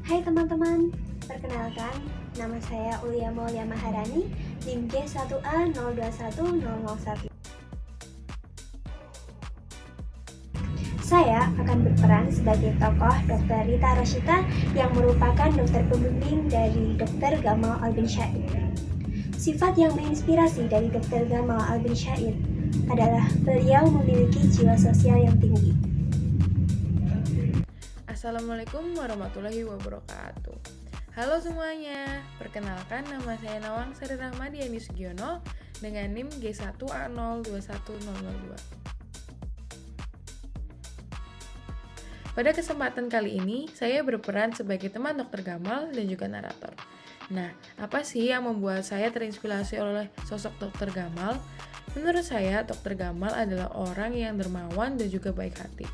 Hai teman-teman, perkenalkan, nama saya Ulia Maulia Maharani, NIM G1A021001. Saya akan berperan sebagai tokoh Dr. Rita Roshita yang merupakan dokter pembimbing dari Dr. Gamal Albin Syahid. Sifat yang menginspirasi dari Dr. Gamal Albin Syahid adalah beliau memiliki jiwa sosial yang tinggi. Assalamualaikum warahmatullahi wabarakatuh. Halo semuanya, perkenalkan nama saya Nawang Sari Rahmadiani Sugiono dengan NIM G1A021002. Pada kesempatan kali ini, saya berperan sebagai teman Dr. Gamal dan juga narator. Nah, apa sih yang membuat saya terinspirasi oleh sosok Dr. Gamal? Menurut saya, Dr. Gamal adalah orang yang dermawan dan juga baik hati.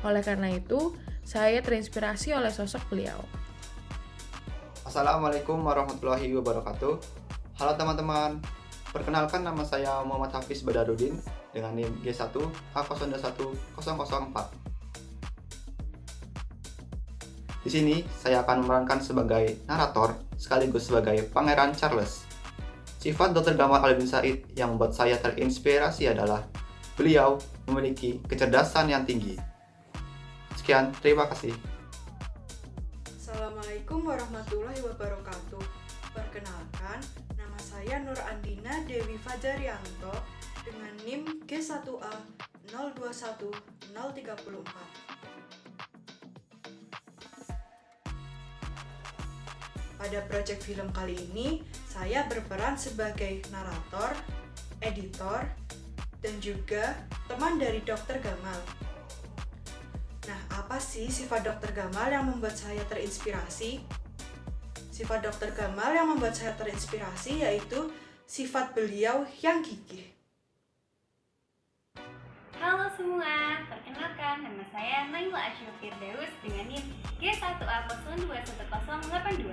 Oleh karena itu, saya terinspirasi oleh sosok beliau. Assalamualaikum warahmatullahi wabarakatuh. Halo teman-teman, perkenalkan nama saya Muhammad Hafiz Badarudin dengan NIM G1A021004. Di sini saya akan memerankan sebagai narator sekaligus sebagai Pangeran Charles. Sifat Dr. Gamal Albin Syahid yang membuat saya terinspirasi adalah beliau memiliki kecerdasan yang tinggi. Sekian, terima kasih. Assalamualaikum warahmatullahi wabarakatuh. Perkenalkan, nama saya Nur Andina Dewi Fajarianto dengan NIM G1A021034. Pada proyek film kali ini, saya berperan sebagai narator, editor, dan juga teman dari Dr. Gamal. Nah, apa sih sifat Dr. Gamal yang membuat saya terinspirasi? Sifat Dr. Gamal yang membuat saya terinspirasi yaitu sifat beliau yang gigih. Halo semua, perkenalkan nama saya Naila Asyur Firdaus dengan NIM G1A021082.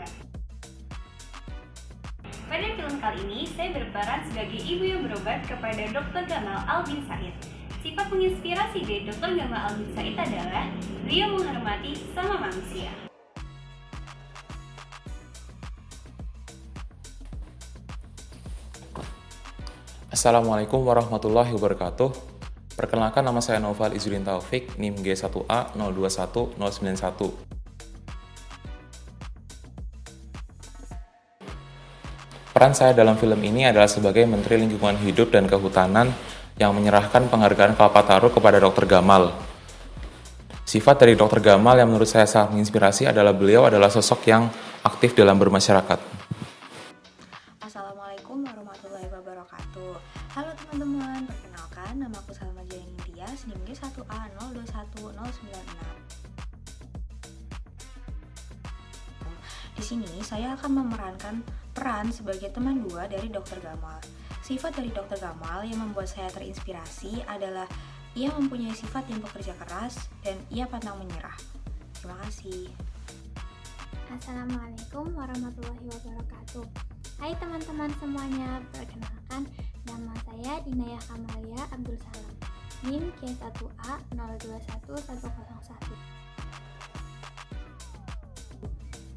Pada film kali ini, saya berperan sebagai ibu yang berobat kepada Dr. Gamal Albin Syahid. Sifat menginspirasi dari Dr. Gamal Albin Syahid adalah beliau menghormati sesama manusia. Assalamualaikum warahmatullahi wabarakatuh. Perkenalkan nama saya Noval Izzuddin Taufik, NIM G1A021091. Peran saya dalam film ini adalah sebagai Menteri Lingkungan Hidup dan Kehutanan yang menyerahkan penghargaan Kalpataru kepada Dr. Gamal. Sifat dari Dr. Gamal yang menurut saya sangat menginspirasi adalah beliau adalah sosok yang aktif dalam bermasyarakat. Assalamualaikum warahmatullahi wabarakatuh. Halo teman-teman, perkenalkan nama aku Salma Jaini Tias, NIM G1A021096. Di sini saya akan memerankan peran sebagai teman dua dari Dr. Gamal. Sifat dari Dr. Gamal yang membuat saya terinspirasi adalah ia mempunyai sifat yang bekerja keras dan ia pantang menyerah. Terima kasih. Assalamualaikum warahmatullahi wabarakatuh. Hai teman-teman semuanya, perkenalkan nama saya Dinayah Kamalia Abdul Salam, NIM G1A021101.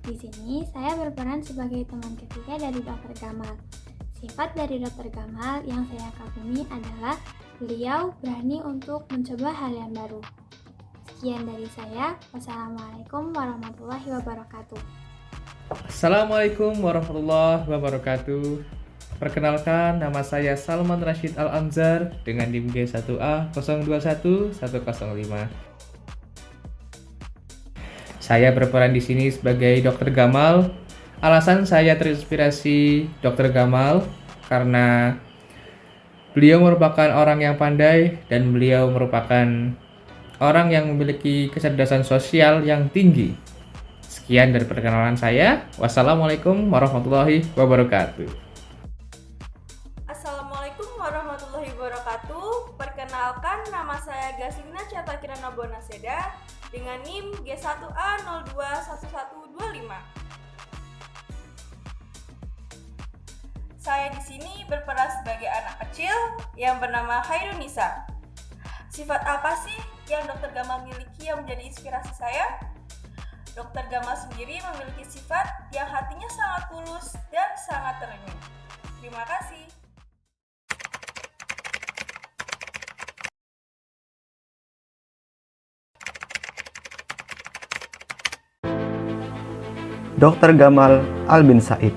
Di sini saya berperan sebagai teman ketiga dari Dr. Gamal. Sifat dari Dr. Gamal yang saya kagumi adalah beliau berani untuk mencoba hal yang baru. Sekian dari saya. Wassalamualaikum warahmatullahi wabarakatuh. Assalamualaikum warahmatullahi wabarakatuh. Perkenalkan, nama saya Salman Rashid Al-Amzar dengan NIM G1A021105. Saya berperan di sini sebagai Dr. Gamal. Alasan saya terinspirasi Dr. Gamal karena beliau merupakan orang yang pandai dan beliau merupakan orang yang memiliki kecerdasan sosial yang tinggi. Sekian dari perkenalan saya. Wassalamualaikum warahmatullahi wabarakatuh. Assalamualaikum warahmatullahi wabarakatuh. Perkenalkan, nama saya Gasigna Catakirana Bonaseda dengan NIM G1A021125. Saya di sini berperan sebagai anak kecil yang bernama Hairunisa. Sifat apa sih yang Dr. Gamal miliki yang menjadi inspirasi saya? Dr. Gamal sendiri memiliki sifat yang hatinya sangat tulus dan sangat terenyuh. Terima kasih. Dr. Gamal Albin Said.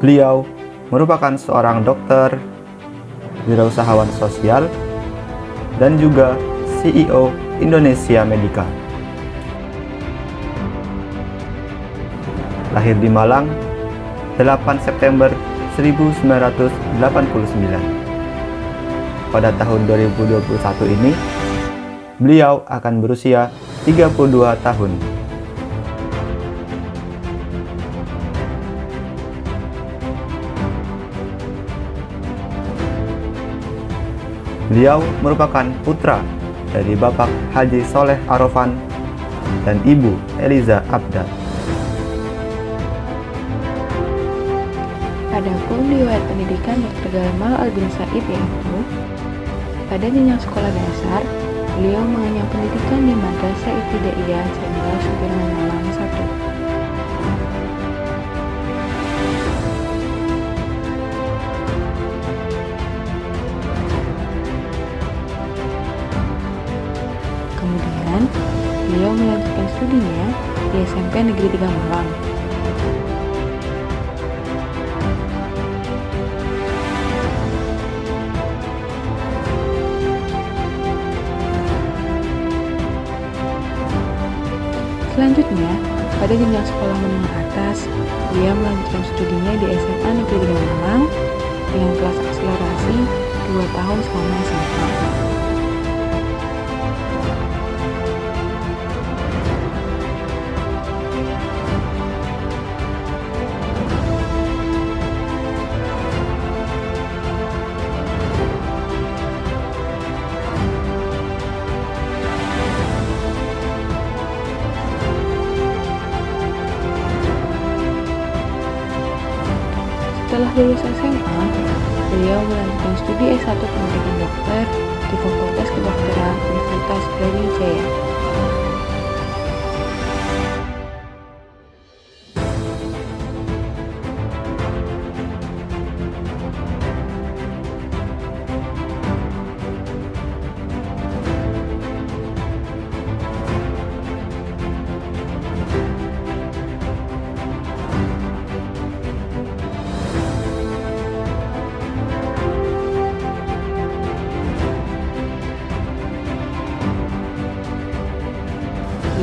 Beliau merupakan seorang dokter, wirausahawan sosial, dan juga CEO Indonesia Medica. Lahir di Malang, 8 September 1989. Pada tahun 2021 ini, beliau akan berusia 32 tahun. Beliau merupakan putra dari Bapak Haji Soleh Arofan dan Ibu Eliza Abdal. Adapun riwayat pendidikan Dr. Gamal Albin Said yaitu pada jenjang sekolah dasar, beliau mengenyam pendidikan di Madrasah Ibtidaiyah Jenderal Sudirman Malang 1. Kemudian, beliau melanjutkan studinya di SMP Negeri 3 Malang. Selanjutnya, pada jenjang sekolah menengah atas, beliau melanjutkan studinya di SMA Negeri 3 Malang dengan kelas akselerasi 2 tahun selama SMA. Setelah lulus SMA, beliau melanjutkan studi S1 pendidikan dokter di Fakultas Kedokteran Universitas Brawijaya.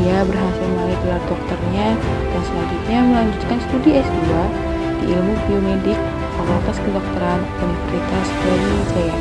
Ia berhasil meraih gelar dokternya dan selanjutnya melanjutkan studi S2 di Ilmu Biomedik Fakultas Kedokteran Universitas Brawijaya.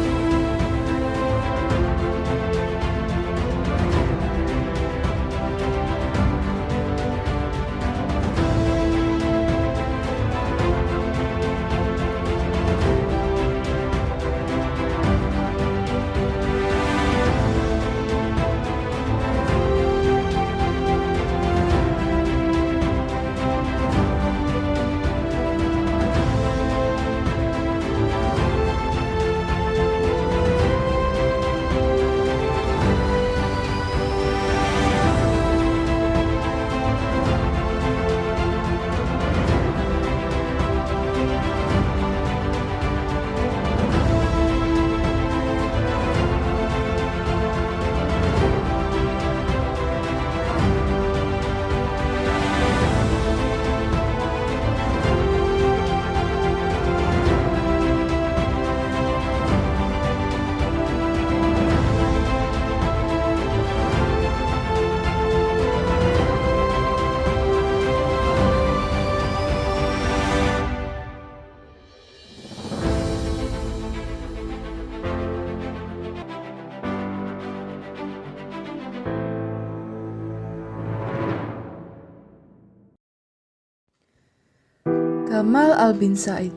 Gamal Albin Said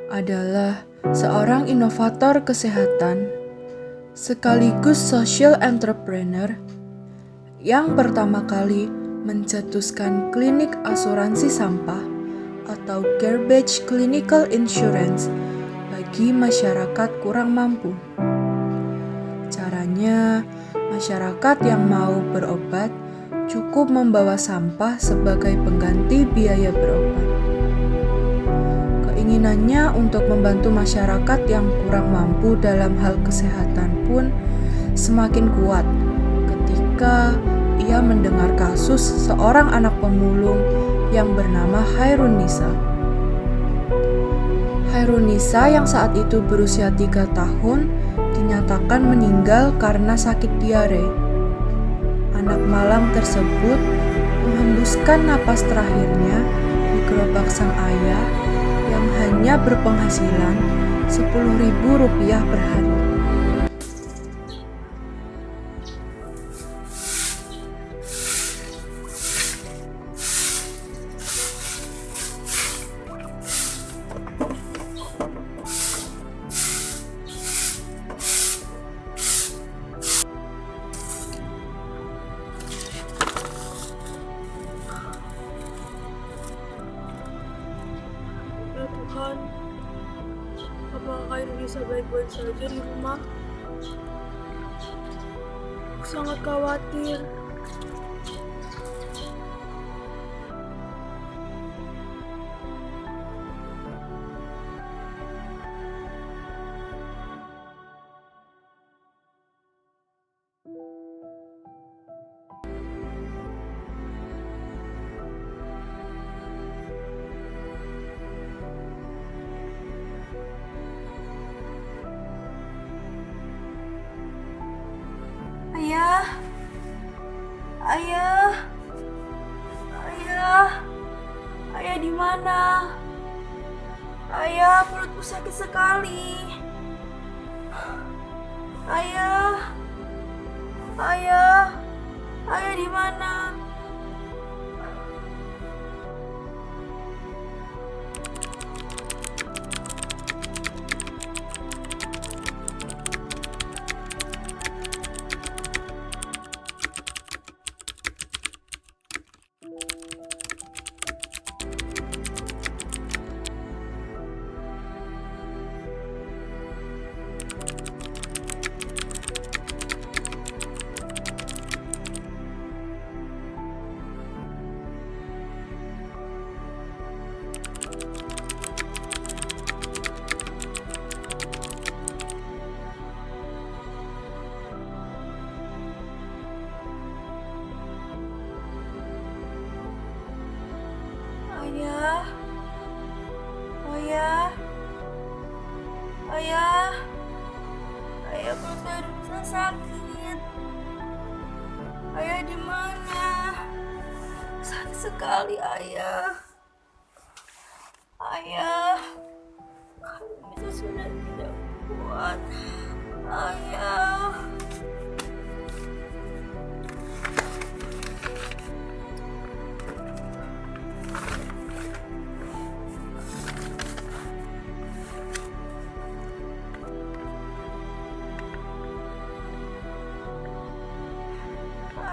adalah seorang inovator kesehatan sekaligus social entrepreneur yang pertama kali mencetuskan klinik asuransi sampah atau garbage clinical insurance bagi masyarakat kurang mampu. Caranya, masyarakat yang mau berobat cukup membawa sampah sebagai pengganti biaya berobat. Keinginannya untuk membantu masyarakat yang kurang mampu dalam hal kesehatan pun semakin kuat ketika ia mendengar kasus seorang anak pemulung yang bernama Hairunisa. Hairunisa yang saat itu berusia 3 tahun dinyatakan meninggal karena sakit diare. Anak malang tersebut menghembuskan napas terakhirnya di gerobak sang ayah yang hanya berpenghasilan Rp10.000 per hari. Ya Tuhan, apakah Indonesia baik-baik saja di rumah? Aku sangat khawatir. Ayah, ayah, ayah, ayah di mana? Ayah, perutku sakit sekali. Ayah, ayah, ayah di mana? Ayah, ayah, ayah, ayah perut saya sakit. Ayah di mana? Sakit sekali ayah. Ayah, saya sudah tidak kuat. Ayah.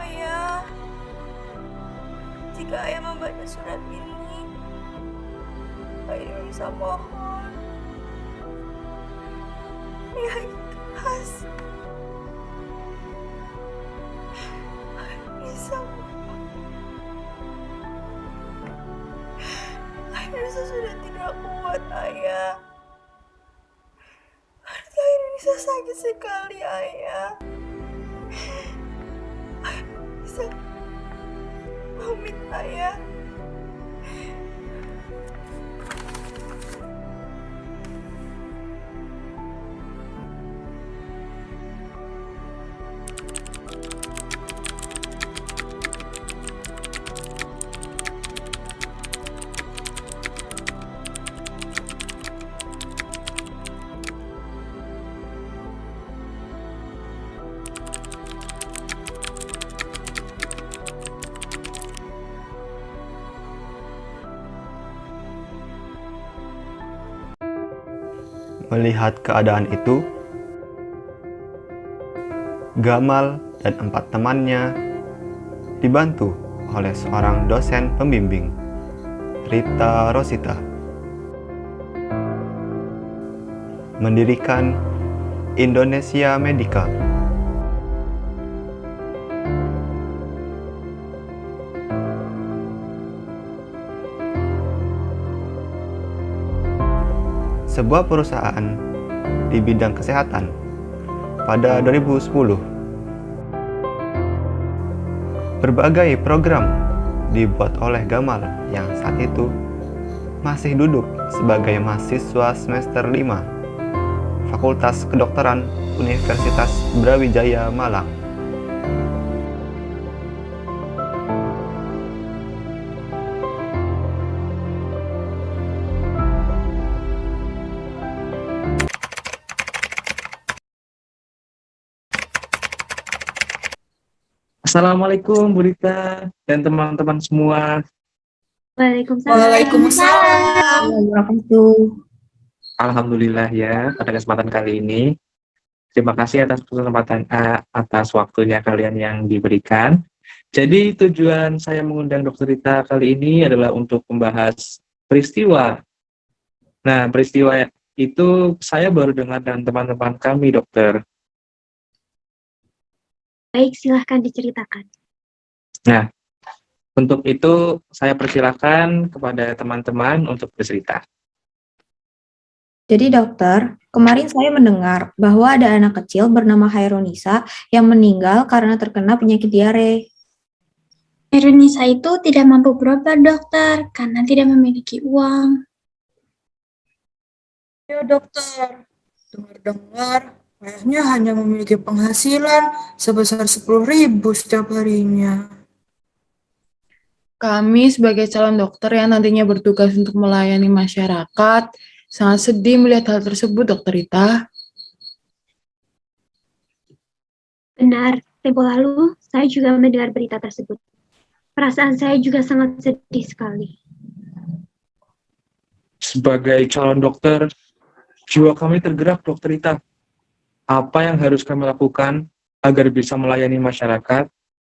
Ayah, jika ayah membaca surat ini, ayah bisa mohon. Ayah ikhlas. Ayah bisa mohon. Ayah bisa sudah tidak kuat, ayah. Berarti ayah bisa sakit sekali, ayah. Bisa pamit ayah. Melihat keadaan itu, Gamal dan 4 temannya dibantu oleh seorang dosen pembimbing Rita Rosita. Mendirikan Indonesia Medica. Sebuah perusahaan di bidang kesehatan pada 2010. Berbagai program dibuat oleh Gamal yang saat itu masih duduk sebagai mahasiswa semester 5 Fakultas Kedokteran Universitas Brawijaya Malang. Assalamualaikum Bu Rita dan teman-teman semua. Waalaikumsalam. Alhamdulillah ya, pada kesempatan kali ini. Terima kasih atas kesempatan atas waktunya kalian yang diberikan. Jadi tujuan saya mengundang Dr. Rita kali ini adalah untuk membahas peristiwa. Nah, peristiwa itu saya baru dengar dan teman-teman kami, dokter. Baik, silahkan diceritakan. Nah, untuk itu saya persilahkan kepada teman-teman untuk bercerita. Jadi dokter, kemarin saya mendengar bahwa ada anak kecil bernama Hairunisa yang meninggal karena terkena penyakit diare. Hairunisa itu tidak mampu berobat, dokter, karena tidak memiliki uang. Ya dokter, dengar-dengar ayahnya hanya memiliki penghasilan sebesar 10.000 setiap harinya. Kami sebagai calon dokter yang nantinya bertugas untuk melayani masyarakat, sangat sedih melihat hal tersebut, Dokter Rita. Benar, tempo lalu saya juga mendengar berita tersebut. Perasaan saya juga sangat sedih sekali. Sebagai calon dokter, jiwa kami tergerak, Dokter Rita. Apa yang harus kami lakukan agar bisa melayani masyarakat,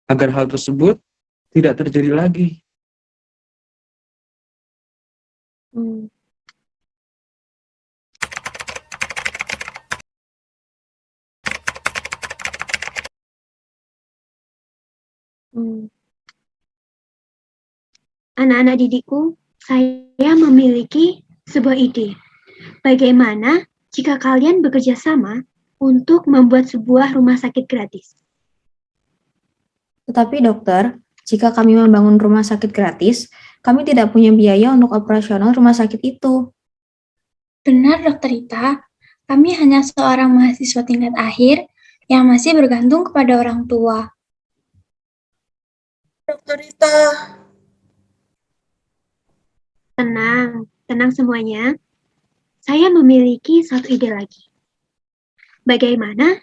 agar hal tersebut tidak terjadi lagi? Anak-anak didikku, saya memiliki sebuah ide. Bagaimana jika kalian bekerja sama untuk membuat sebuah rumah sakit gratis? Tetapi dokter, jika kami membangun rumah sakit gratis, kami tidak punya biaya untuk operasional rumah sakit itu. Benar, Dokter Rita. Kami hanya seorang mahasiswa tingkat akhir yang masih bergantung kepada orang tua. Dokter Rita, Tenang semuanya. Saya memiliki satu ide lagi. Bagaimana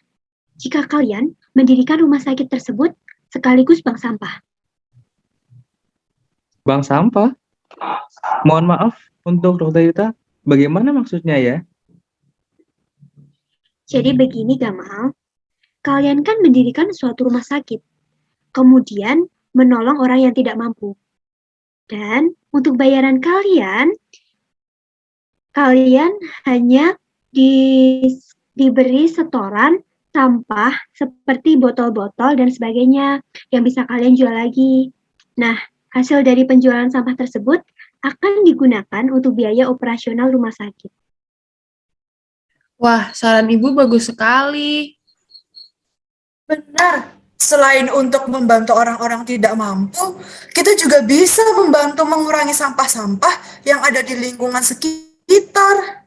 jika kalian mendirikan rumah sakit tersebut sekaligus bank sampah? Bank sampah? Mohon maaf untuk Dokter Rita, bagaimana maksudnya ya? Jadi begini Gamal, kalian kan mendirikan suatu rumah sakit, kemudian menolong orang yang tidak mampu. Dan untuk bayaran kalian hanya diberi setoran sampah seperti botol-botol dan sebagainya yang bisa kalian jual lagi. Nah, hasil dari penjualan sampah tersebut akan digunakan untuk biaya operasional rumah sakit. Wah, saran Ibu bagus sekali. benar. Selain untuk membantu orang-orang tidak mampu, kita juga bisa membantu mengurangi sampah-sampah yang ada di lingkungan sekitar.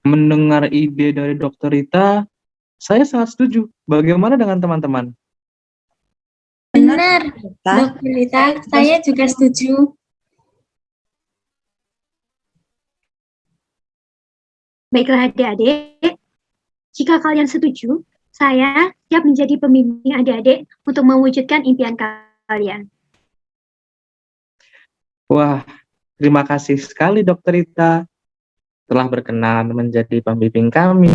Mendengar ide dari Dokter Rita, saya sangat setuju. Bagaimana dengan teman-teman? Benar, Dokter Rita, saya juga setuju. Baiklah adik-adik, jika kalian setuju, saya siap menjadi pembimbing adik-adik untuk mewujudkan impian kalian. Wah, terima kasih sekali Dokter Rita telah berkenan menjadi pembimbing kami.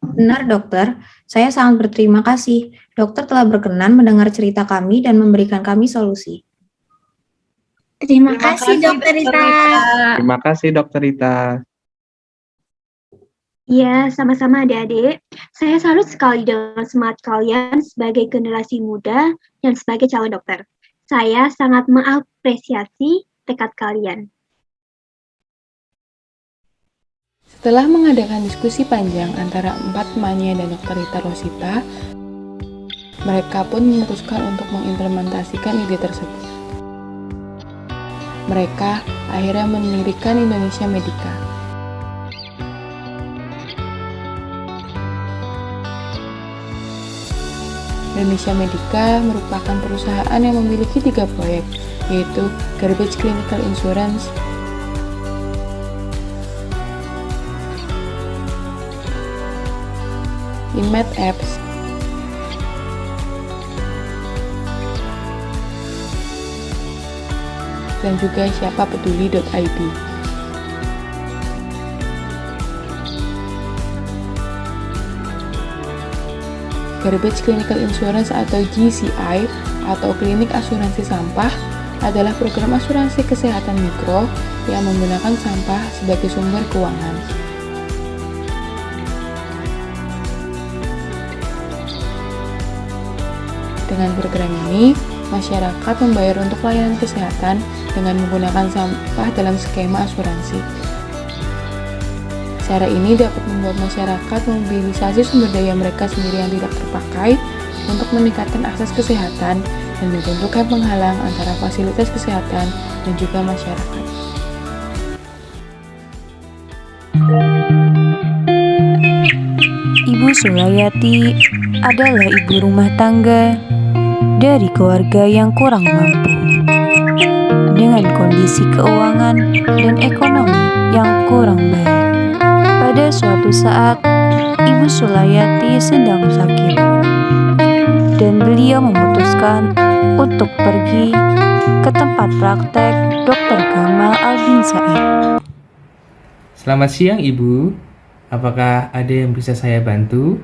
Benar dokter, saya sangat berterima kasih. Dokter telah berkenan mendengar cerita kami dan memberikan kami solusi. Terima kasih, Dokter Rita. Terima kasih, Dokter Rita. Ya, sama-sama adik-adik. Saya salut sekali dengan semangat kalian sebagai generasi muda dan sebagai calon dokter. Saya sangat mengapresiasi tekad kalian. Setelah mengadakan diskusi panjang antara 4 temannya dan Dr. Rita Rosita, mereka pun memutuskan untuk mengimplementasikan ide tersebut. Mereka akhirnya mendirikan Indonesia Medica. Indonesia Medica merupakan perusahaan yang memiliki 3 proyek, yaitu Garbage Clinical Insurance, Inmed Apps, dan juga siapapeduli.id. Garbage Clinical Insurance atau GCI atau Klinik Asuransi Sampah adalah program asuransi kesehatan mikro yang menggunakan sampah sebagai sumber keuangan. Dengan program ini, masyarakat membayar untuk layanan kesehatan dengan menggunakan sampah dalam skema asuransi. Cara ini dapat membuat masyarakat memobilisasi sumber daya mereka sendiri yang tidak terpakai untuk meningkatkan akses kesehatan dan membentukkan penghalang antara fasilitas kesehatan dan juga masyarakat. Ibu Sulayati adalah ibu rumah tangga dari keluarga yang kurang mampu, dengan kondisi keuangan dan ekonomi yang kurang baik. Pada suatu saat, Ibu Sulayati sedang sakit, dan beliau memutuskan untuk pergi ke tempat praktek Dr. Gamal Albin Said. Selamat siang, Ibu. Apakah ada yang bisa saya bantu?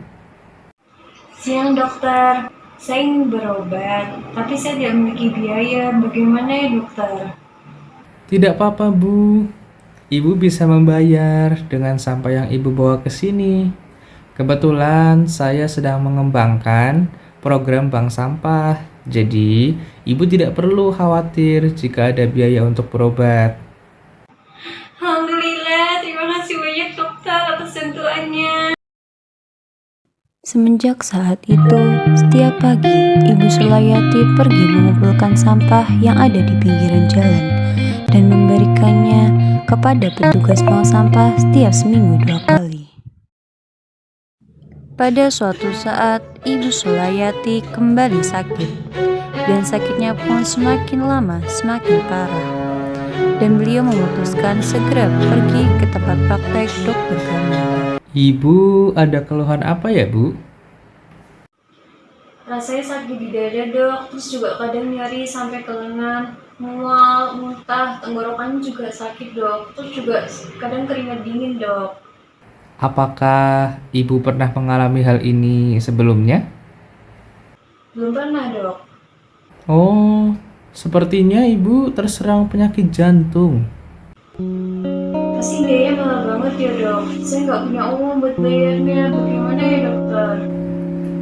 Siang, dokter. Saya ingin berobat, tapi saya tidak memiliki biaya. Bagaimana ya, dokter? Tidak apa-apa, Bu. Ibu bisa membayar dengan sampah yang Ibu bawa ke sini. Kebetulan saya sedang mengembangkan program bank sampah. Jadi, Ibu tidak perlu khawatir jika ada biaya untuk berobat. Alhamdulillah, terima kasih banyak dokter atas bantuannya. Semenjak saat itu, setiap pagi Ibu Sulayati pergi mengumpulkan sampah yang ada di pinggiran jalan dan memberikannya kepada petugas bank sampah setiap seminggu 2 kali. Pada suatu saat, Ibu Sulayati kembali sakit, dan sakitnya pun semakin lama semakin parah. Dan beliau memutuskan segera pergi ke tempat praktek Dr. Gamal. Ibu ada keluhan apa ya, Bu? Rasanya sakit di dada, dok. Terus juga kadang nyeri sampai ke lengan, mual, muntah, tenggorokan juga sakit, dok. Terus juga kadang keringat dingin, dok. Apakah Ibu pernah mengalami hal ini sebelumnya? Belum pernah, dok. Oh, sepertinya Ibu terserang penyakit jantung. Pasti biayanya mahal banget ya, dok. Saya nggak punya uang buat bayarnya. Bagaimana ya, dokter?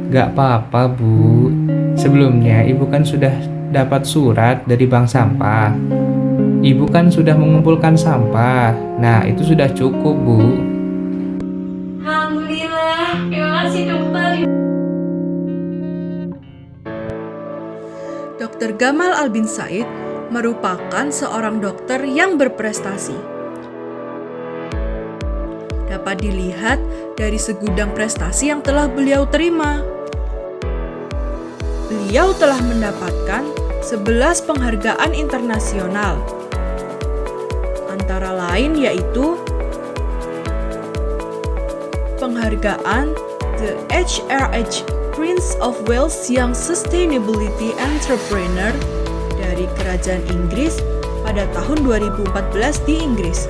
Gak apa-apa, Bu. Sebelumnya Ibu kan sudah dapat surat dari bank sampah. Ibu kan sudah mengumpulkan sampah. Nah, itu sudah cukup, Bu. Alhamdulillah. Terima kasih, dokter. Dr. Gamal Albin Said merupakan seorang dokter yang berprestasi. Dapat dilihat dari segudang prestasi yang telah beliau terima. Beliau telah mendapatkan 11 penghargaan internasional, antara lain yaitu penghargaan The HRH Prince of Wales Young Sustainability Entrepreneur dari Kerajaan Inggris pada tahun 2014 di Inggris.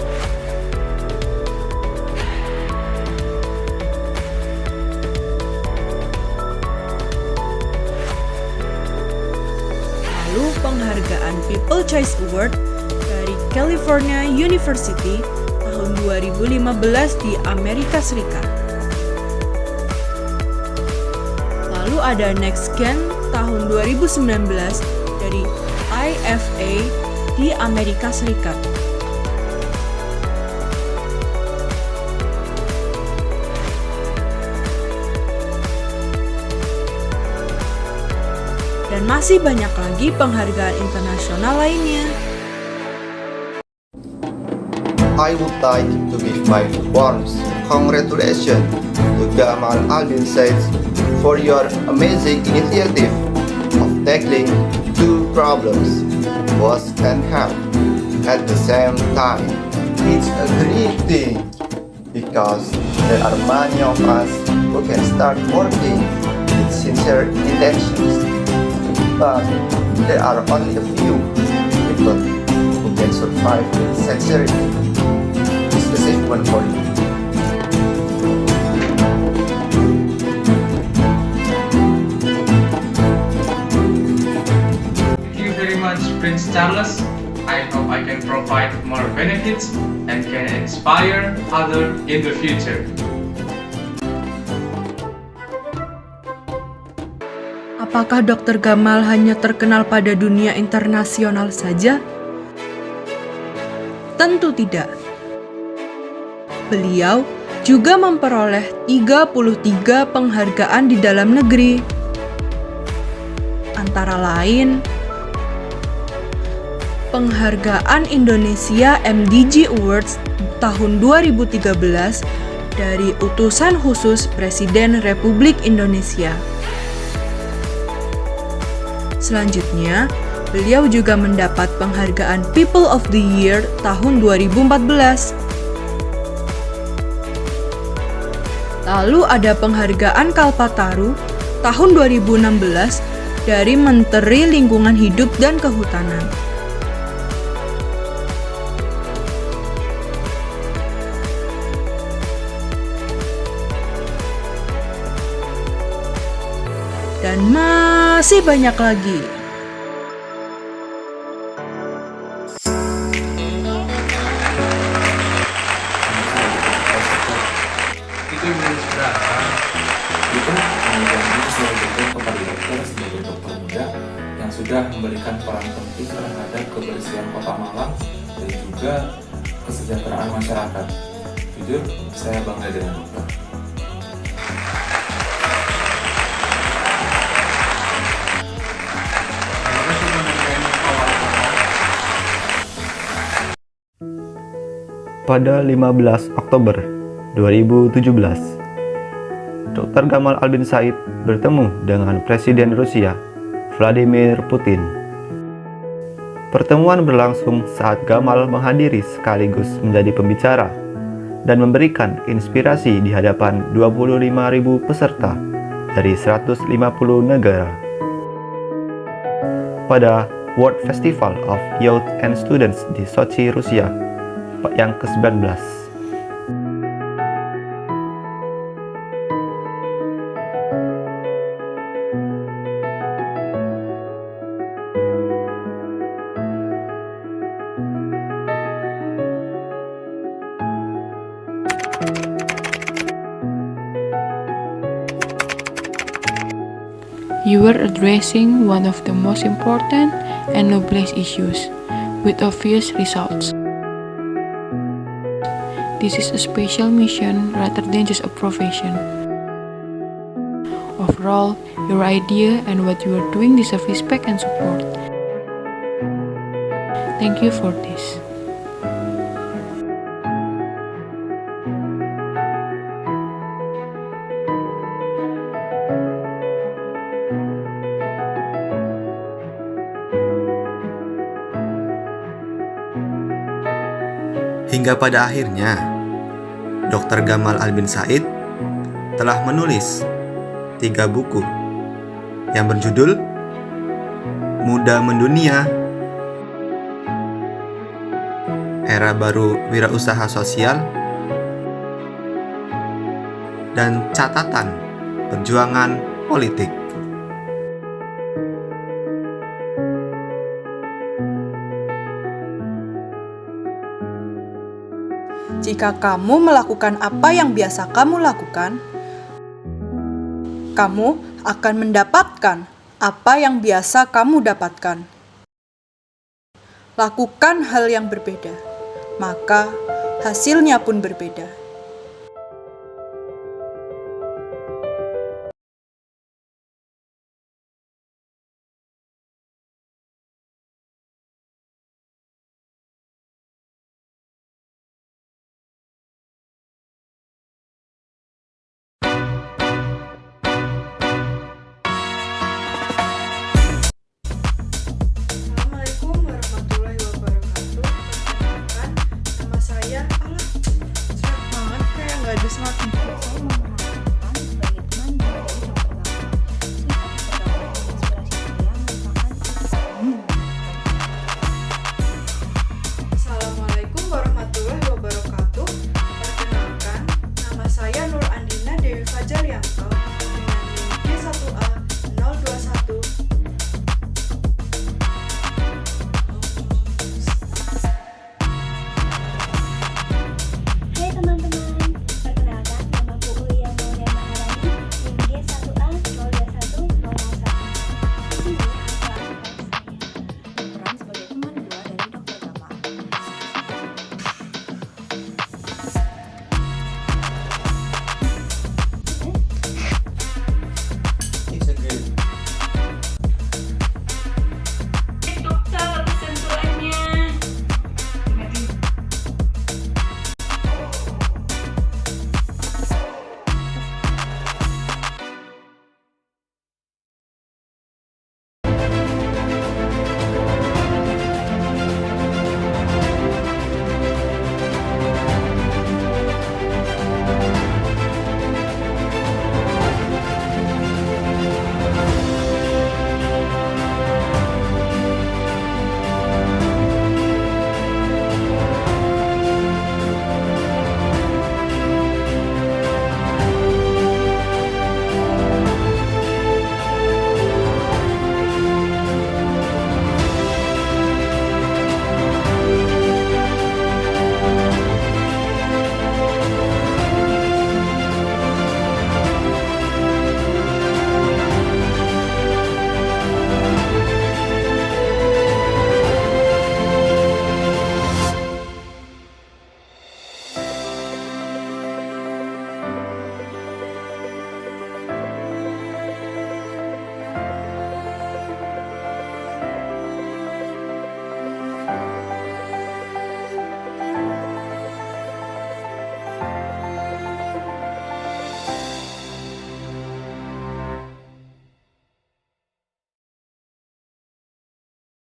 Lalu penghargaan People Choice Award California University tahun 2015 di Amerika Serikat. Lalu ada NextGen tahun 2019 dari IFA di Amerika Serikat. Dan masih banyak lagi penghargaan internasional lainnya. I would like to give my warmest congratulations to Gamal Albin Said for your amazing initiative of tackling two problems, boss and health, at the same time. It's a great thing because there are many of us who can start working with sincere intentions, but there are only a few people who can survive with sincerity. This is one for you. Thank you very much, Prince Charles. I hope I can provide more benefits and can inspire others in the future. Apakah Dr. Gamal hanya terkenal pada dunia internasional saja? Tentu tidak. Beliau juga memperoleh 33 penghargaan di dalam negeri. Antara lain, penghargaan Indonesia MDG Awards tahun 2013 dari Utusan Khusus Presiden Republik Indonesia. Selanjutnya, beliau juga mendapat penghargaan People of the Year tahun 2014. Lalu ada penghargaan Kalpataru tahun 2016 dari Menteri Lingkungan Hidup dan Kehutanan. Dan masih banyak lagi. Itu berapa? Kita mengucapkan selamat kepada dokter sebagai dokter muda yang sudah memberikan peran penting terhadap kebersihan Kota Malang dan juga kesejahteraan masyarakat. Jujur, saya bangga dengan dokter. Pada 15 Oktober 2017, Dr. Gamal Albin Said bertemu dengan Presiden Rusia, Vladimir Putin. Pertemuan berlangsung saat Gamal menghadiri sekaligus menjadi pembicara dan memberikan inspirasi di hadapan 25.000 peserta dari 150 negara. Pada World Festival of Youth and Students di Sochi, Rusia, yang ke-19. You were addressing one of the most important and noblest issues, with obvious results. This is a special mission rather than just a profession. Overall, your idea and what you are doing deserve respect and support. Thank you for this. Hingga pada akhirnya, Dr. Gamal Albin Said telah menulis 3 buku yang berjudul Muda Mendunia, Era Baru Wirausaha Sosial, dan Catatan Perjuangan Politik. Jika kamu melakukan apa yang biasa kamu lakukan, kamu akan mendapatkan apa yang biasa kamu dapatkan. Lakukan hal yang berbeda, maka hasilnya pun berbeda.